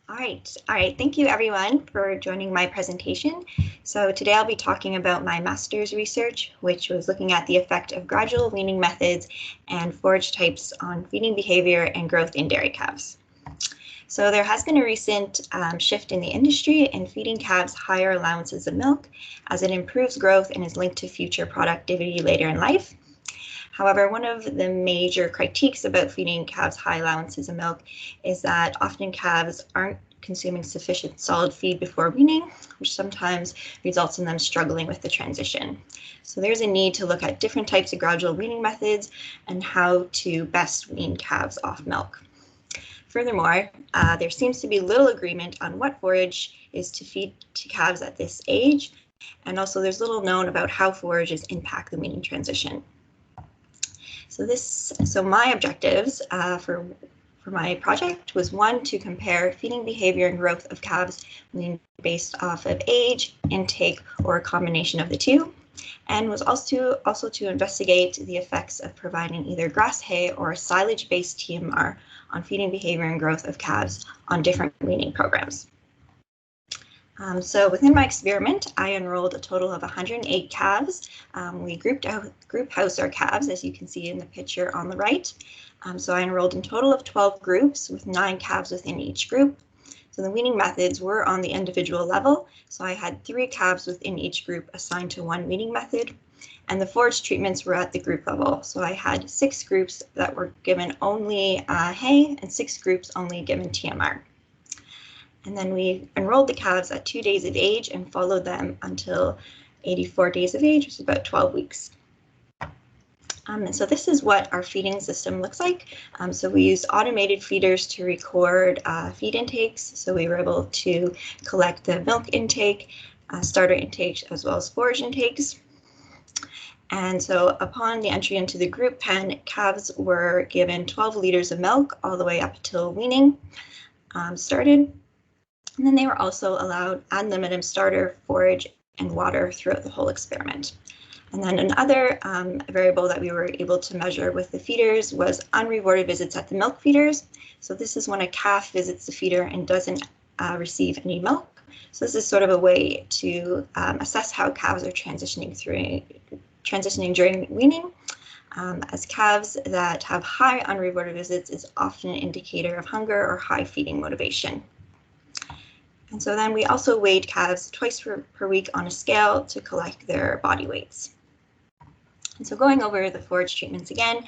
All right. Thank you everyone for joining my presentation. So today I'll be talking about my master's research, which was looking at the effect of gradual weaning methods and forage types on feeding behavior and growth in dairy calves. So there has been a recent shift in the industry in feeding calves higher allowances of milk as it improves growth and is linked to future productivity later in life. However, one of the major critiques about feeding calves high allowances of milk is that often calves aren't consuming sufficient solid feed before weaning, which sometimes results in them struggling with the transition. So there's a need to look at different types of gradual weaning methods and how to best wean calves off milk. Furthermore, there seems to be little agreement on what forage is to feed to calves at this age, and also there's little known about how forages impact the weaning transition. So my objectives for my project was one, to compare feeding behavior and growth of calves weaned based off of age, intake, or a combination of the two, and was also to investigate the effects of providing either grass hay or a silage-based TMR on feeding behavior and growth of calves on different weaning programs. So within my experiment, I enrolled a total of 108 calves. We group house our calves, as you can see in the picture on the right. So I enrolled in total of 12 groups with 9 calves within each group. So the weaning methods were on the individual level. So I had 3 calves within each group assigned to one weaning method. And the forage treatments were at the group level. So I had 6 groups that were given only hay and 6 groups only given TMR. And then we enrolled the calves at 2 days of age and followed them until 84 days of age, which is about 12 weeks. And so this is what our feeding system looks like. So we used automated feeders to record feed intakes. So we were able to collect the milk intake, starter intakes, as well as forage intakes. And so upon the entry into the group pen, calves were given 12 liters of milk all the way up till weaning started. And then they were also allowed ad libitum starter, forage, and water throughout the whole experiment. And then another variable that we were able to measure with the feeders was unrewarded visits at the milk feeders. So this is when a calf visits the feeder and doesn't receive any milk. So this is sort of a way to assess how calves are transitioning during weaning, as calves that have high unrewarded visits is often an indicator of hunger or high feeding motivation. And so then we also weighed calves twice per week on a scale to collect their body weights. And so going over the forage treatments again,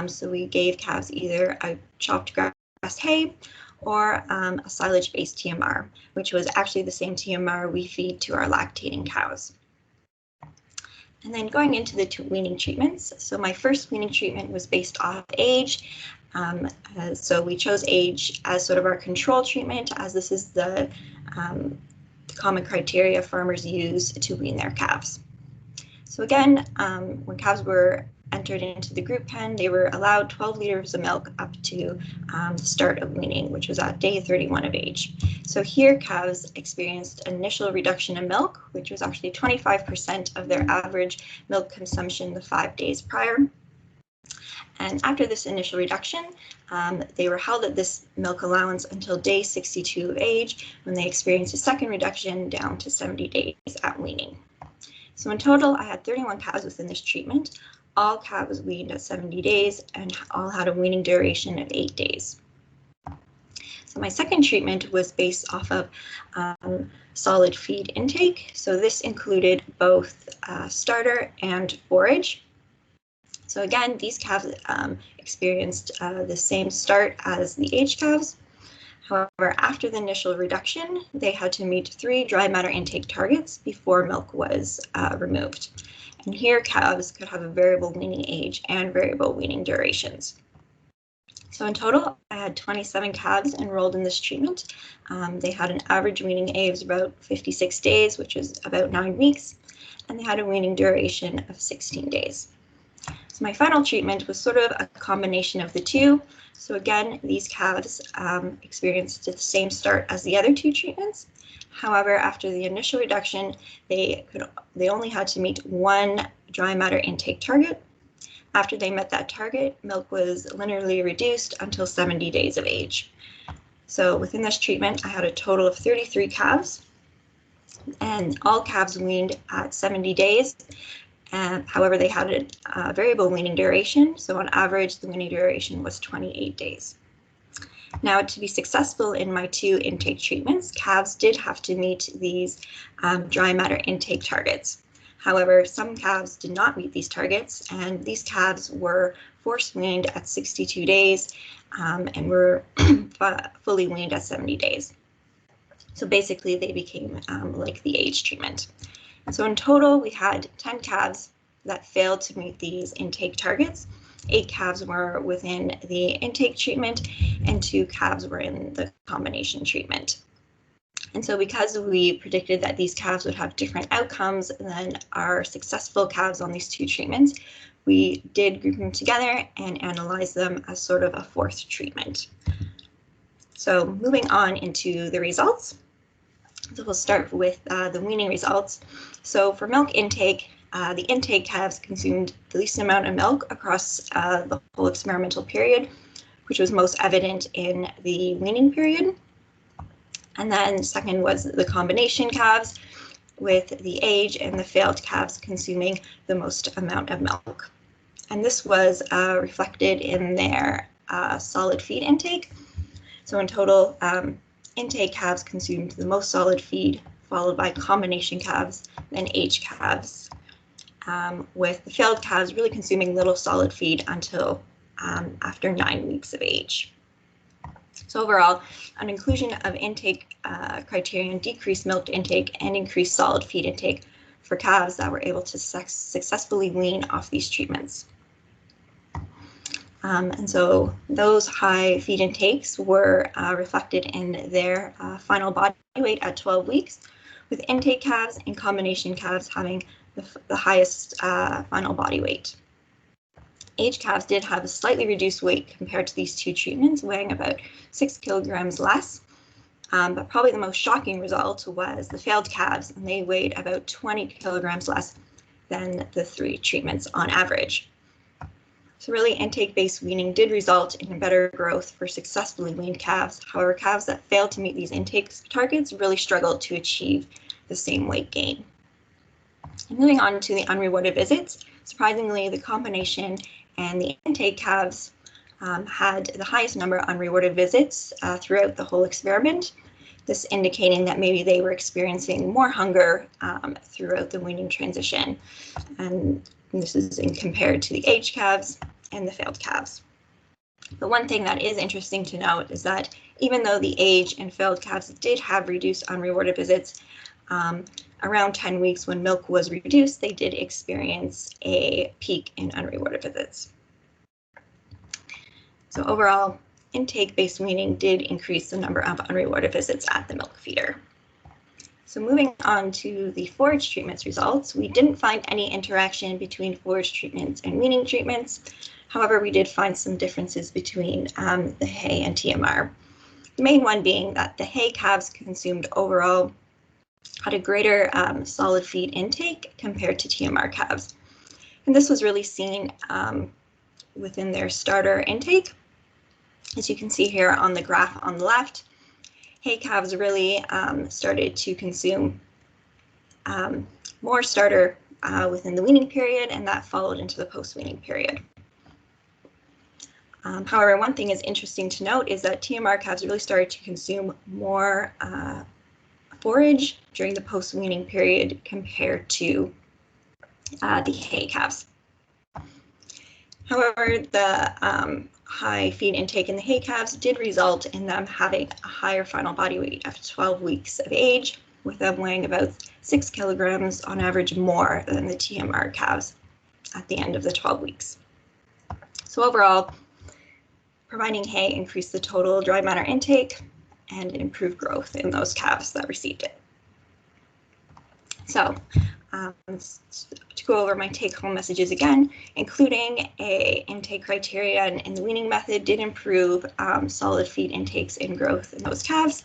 so we gave calves either a chopped grass hay or a silage-based TMR, which was actually the same TMR we feed to our lactating cows. And then going into the weaning treatments, so my first weaning treatment was based off age. So we chose age as sort of our control treatment, as this is the common criteria farmers use to wean their calves. So again, when calves were entered into the group pen, they were allowed 12 liters of milk up to the start of weaning, which was at day 31 of age. So here calves experienced initial reduction in milk, which was actually 25% of their average milk consumption the 5 days prior. And after this initial reduction, they were held at this milk allowance until day 62 of age, when they experienced a second reduction down to 70 days at weaning. So in total, I had 31 calves within this treatment. All calves weaned at 70 days and all had a weaning duration of 8 days. So my second treatment was based off of solid feed intake. So this included both starter and forage. So again, these calves experienced the same start as the aged calves. However, after the initial reduction, they had to meet 3 dry matter intake targets before milk was removed. And here calves could have a variable weaning age and variable weaning durations. So in total, I had 27 calves enrolled in this treatment. They had an average weaning age of about 56 days, which is about 9 weeks, and they had a weaning duration of 16 days. So my final treatment was sort of a combination of the two. So again, these calves experienced the same start as the other 2 treatments. However, after the initial reduction, they only had to meet 1 dry matter intake target. After they met that target, milk was linearly reduced until 70 days of age. So within this treatment, I had a total of 33 calves, and all calves weaned at 70 days. However, they had a variable weaning duration. So on average, the weaning duration was 28 days. Now, to be successful in my 2 intake treatments, calves did have to meet these dry matter intake targets. However, some calves did not meet these targets, and these calves were force weaned at 62 days and were fully weaned at 70 days. So basically, they became like the age treatment. And so in total, we had 10 calves that failed to meet these intake targets. 8 calves were within the intake treatment, and 2 calves were in the combination treatment. And so because we predicted that these calves would have different outcomes than our successful calves on these 2 treatments, we did group them together and analyze them as sort of a 4th treatment. So moving on into the results. So we'll start with the weaning results. So for milk intake, the intake calves consumed the least amount of milk across the whole experimental period, which was most evident in the weaning period. And then second was the combination calves, with the age and the failed calves consuming the most amount of milk. And this was reflected in their solid feed intake. So in total, intake calves consumed the most solid feed, followed by combination calves, then age calves, with the failed calves really consuming little solid feed until after 9 weeks of age. So overall, an inclusion of intake criterion decreased milk intake and increased solid feed intake for calves that were able to successfully wean off these treatments. And so those high feed intakes were reflected in their final body weight at 12 weeks, with intake calves and combination calves having the highest final body weight. Age calves did have a slightly reduced weight compared to these 2 treatments, weighing about 6 kilograms less. But probably the most shocking result was the failed calves, and they weighed about 20 kilograms less than the 3 treatments on average. So really, intake-based weaning did result in better growth for successfully weaned calves. However, calves that failed to meet these intake targets really struggled to achieve the same weight gain. And moving on to the unrewarded visits, surprisingly, the combination and the intake calves had the highest number of unrewarded visits throughout the whole experiment, this indicating that maybe they were experiencing more hunger throughout the weaning transition. And this is compared to the age calves and the failed calves. The one thing that is interesting to note is that even though the age and failed calves did have reduced unrewarded visits, around 10 weeks when milk was reduced, they did experience a peak in unrewarded visits. So overall, intake-based weaning did increase the number of unrewarded visits at the milk feeder. So moving on to the forage treatments results, we didn't find any interaction between forage treatments and weaning treatments. However, we did find some differences between the hay and TMR. The main one being that the hay calves consumed overall had a greater solid feed intake compared to TMR calves. And this was really seen within their starter intake. As you can see here on the graph on the left, hay calves really started to consume more starter within the weaning period, and that followed into the post-weaning period. However, one thing is interesting to note is that TMR calves really started to consume more forage during the post-weaning period compared to the hay calves. However, the high feed intake in the hay calves did result in them having a higher final body weight after 12 weeks of age, with them weighing about 6 kilograms on average more than the TMR calves at the end of the 12 weeks. So overall, providing hay increased the total dry matter intake and improved growth in those calves that received it. So to go over my take-home messages again, including a intake criteria in the weaning method did improve solid feed intakes and growth in those calves.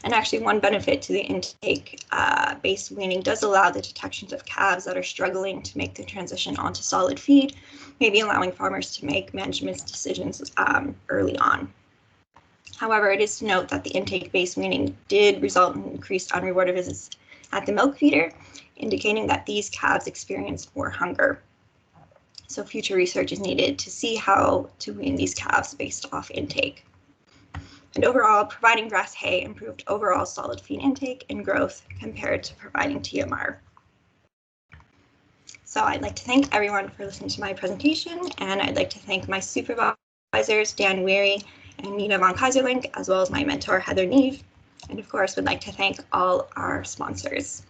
And actually, one benefit to the intake-based weaning does allow the detections of calves that are struggling to make the transition onto solid feed, maybe allowing farmers to make management decisions early on. However, it is to note that the intake-based weaning did result in increased unrewarded visits at the milk feeder, indicating that these calves experienced more hunger. So future research is needed to see how to wean these calves based off intake. And overall, providing grass hay improved overall solid feed intake and growth compared to providing TMR. So I'd like to thank everyone for listening to my presentation, and I'd like to thank my supervisors, Dan Weary and Nina von Kaiserlink, as well as my mentor, Heather Neve. And of course, would like to thank all our sponsors.